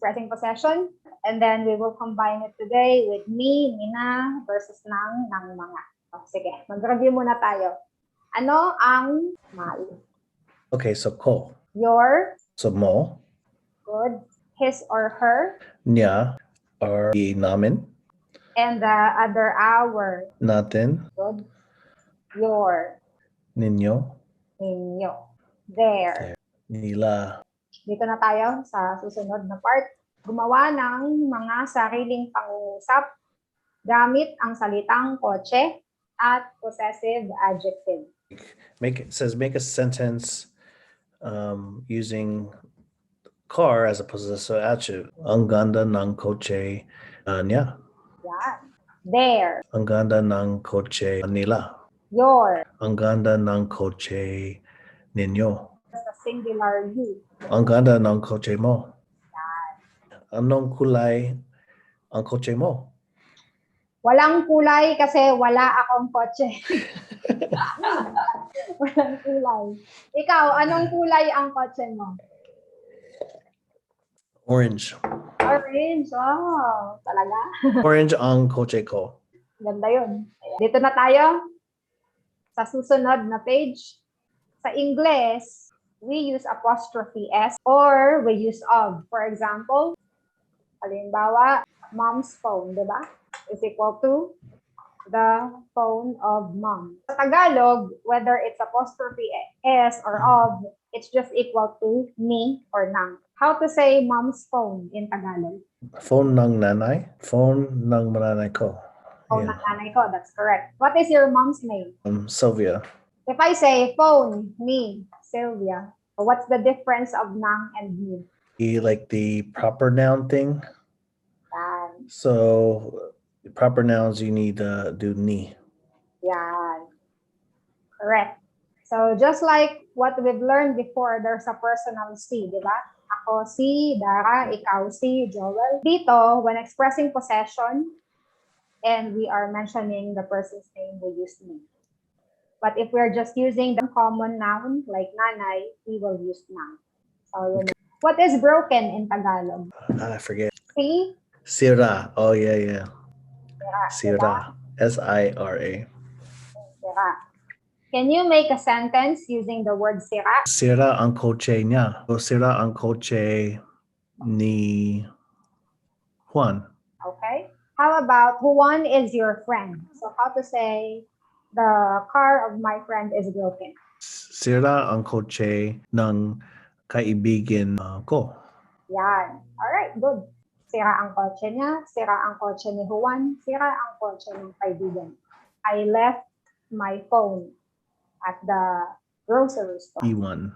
expressing possession. And then we will combine it today with me, mina, versus ng mga. Sige, mag-review muna tayo. Ano ang my? Okay, so ko. Your. So mo. Good. His or her. Niya or namin. And the other our. Natin. Good. Your. Ninyo. Ninyo. There. Nila. Dito na tayo sa susunod na part. Gumawa ng mga sariling pangungusap gamit ang salitang kotse at possessive adjective. Make a sentence using car as a possessive adjective. Ang ganda ng kotse niya. Yan. There. Ang ganda ng kotse nila. Your. Ang ganda ng kotse ninyo. That's a singular you. Ang ganda ng kotse mo. Yan. Anong kulay ang kotse mo? Walang kulay kasi wala akong kotse. Walang kulay. Ikaw, anong kulay ang kotse mo? Orange. Orange. Oh, talaga? Orange ang kotse ko. Ganda yun. Dito na tayo sa susunod na page. Sa English, we use apostrophe S or we use of. For example, halimbawa, mom's phone, di ba? Is equal to the phone of mom. Sa Tagalog, whether it's apostrophe S or of, it's just equal to ni or nang. How to say mom's phone in Tagalog? Phone ng nanay? Phone ng nanay ko. Phone ng nanay ko, that's correct. What is your mom's name? Sylvia. If I say phone, me, Sylvia, what's the difference of nang and ni? Like the proper noun thing. Yan. So proper nouns you need to do ni. Yan. Correct. So just like what we've learned before, there's a personal si, di ba? Ako si, Dara, ikaw si, Joel. Dito, when expressing possession, and we are mentioning the person's name, we use ni. But if we're just using the common noun, like nanay, we will use nang. So, yun. What is broken in Tagalog? I forget. Si? Sira. Oh, yeah. Sira. Sira. S-I-R-A. Sira. Can you make a sentence using the word sira? Sira ang kotse niya. O sira ang kotse ni Juan. Okay. How about Juan is your friend? So how to say the car of my friend is broken? Sira ang kotse ng kaibigan ko. Yan. Alright, good. Sira ang kotse niya, sira ang kotse ni Juan, sira ang kotse ng kaibigan. I left my phone at the grocery store. Iwan.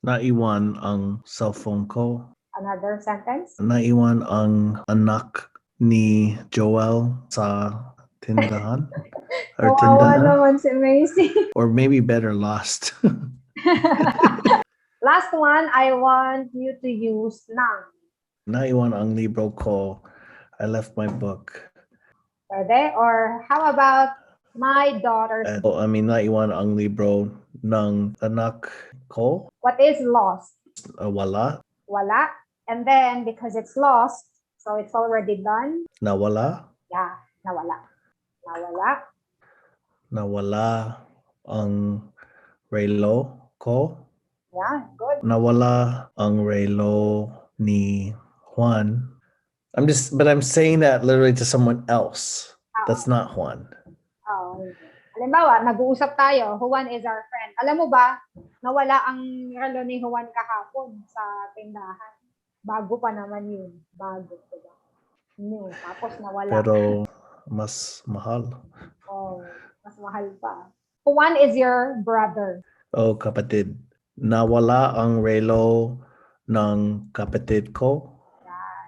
Naiwan ang cellphone ko. Another sentence. Naiwan ang anak ni Joel sa tindahan. Or Kawawa tindahan. naman si Macy. Or maybe better lost. Last one, I want you to use nang. Naiwan ang libro ko. I left my book. Pwede? Or how about my daughter's naiwan ang libro ng anak ko. What is lost? Wala. Wala. And then, because it's lost, so it's already done. Nawala. Yeah, nawala. Nawala. Nawala ang relo ko. Yeah, good. Nawala ang relo ni Juan. I'm saying that literally to someone else. That's not Juan. Oh, halimbawa, nag-uusap tayo. Juan is our friend. Alam mo ba, nawala ang relo ni Juan kahapon sa tindahan. Bago pa naman yun. Bago. Diba? New. Tapos nawala. Pero mas mahal. Oh, mas mahal pa. Juan is your brother. Oh, kapatid. Nawala ang relo ng kapatid ko. Yan.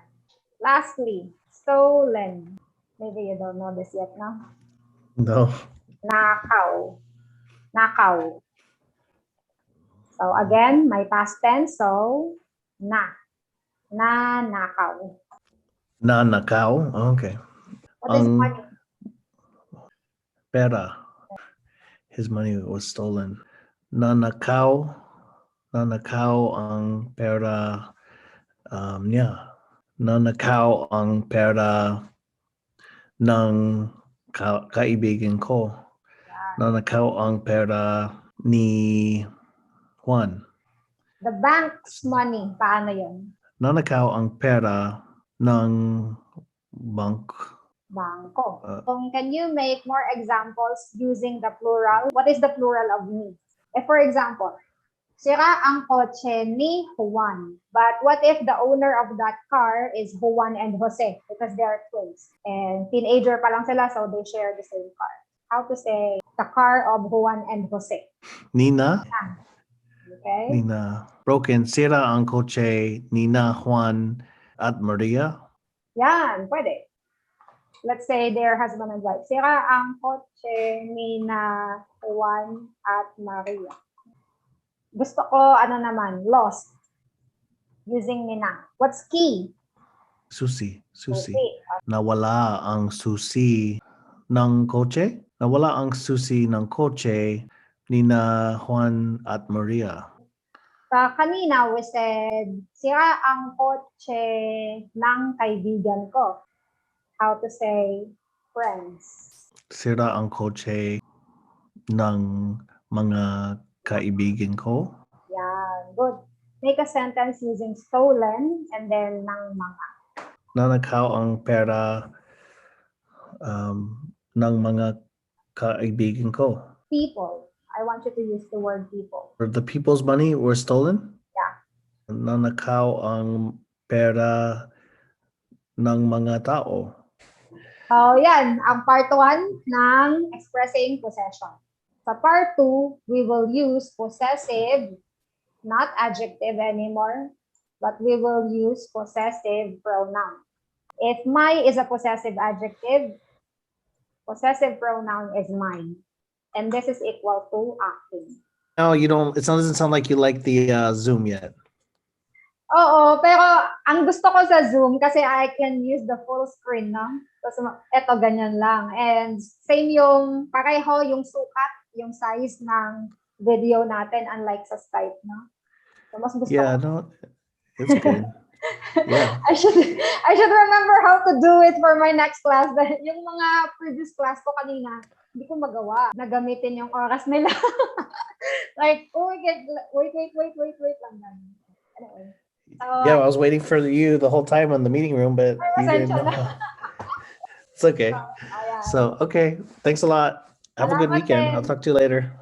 Lastly, stolen. Maybe you don't know this yet, no? No. Nakaw. Nakaw. So again, my past tense, so na. Nakaw. Nakaw? Okay. What is money? Pera. His money was stolen. Nanakaw ang pera niya. Nanakaw ang pera ng kaibigan ko. Yan. Nanakaw ang pera ni Juan. The bank's money, paano yun? Nanakaw ang pera ng bank. Bangko. Can you make more examples using the plural? What is the plural of me? For example, sira ang kotse ni Juan. But what if the owner of that car is Juan and Jose because they are twins? And teenager pa lang sila, so they share the same car. How to say the car of Juan and Jose? Nina. Okay? Nina. Broken. Sira ang kotse Nina, Juan, at Maria. Yan, pwede. Let's say they're husband and wife. Sira ang kotse ni na Juan at Maria. Gusto ko, naman, lost. Using Nina. What's key? Susi. Okay. Nawala ang susi ng kotse? Nawala ang susi ng kotse ni na Juan at Maria. Kanina, we said, sira ang kotse ng kaibigan ko. How to say friends? Sira ang kotse ng mga kaibigan ko. Yan, good. Make a sentence using stolen and then ng mga. Nanakaw ang pera ng mga kaibigan ko. People. I want you to use the word people. The people's money were stolen? Yeah. Nanakaw ang pera ng mga tao. So, yan, ang part 1 ng expressing possession. Sa part 2, we will use possessive, not adjective anymore, but we will use possessive pronoun. If my is a possessive adjective, possessive pronoun is mine. And this is equal to acting. No, you don't. It doesn't sound like you like the Zoom yet. Oo, pero ang gusto ko sa Zoom kasi I can use the full screen, no? Tapos eto, ganyan lang. And same yung, pareho yung sukat, yung size ng video natin, unlike sa Skype, no? So mas gusto Yeah, ko. no, it's good. Yeah. I should remember how to do it for my next class. Dahil yung mga previous class ko kanina, hindi ko magawa. Nagamitin yung oras nila. Like, oh, wait lang. Anyway. Yeah, I was waiting for you the whole time in the meeting room, but you didn't know. It's okay. So, okay. Thanks a lot. Have a good weekend. I'll talk to you later.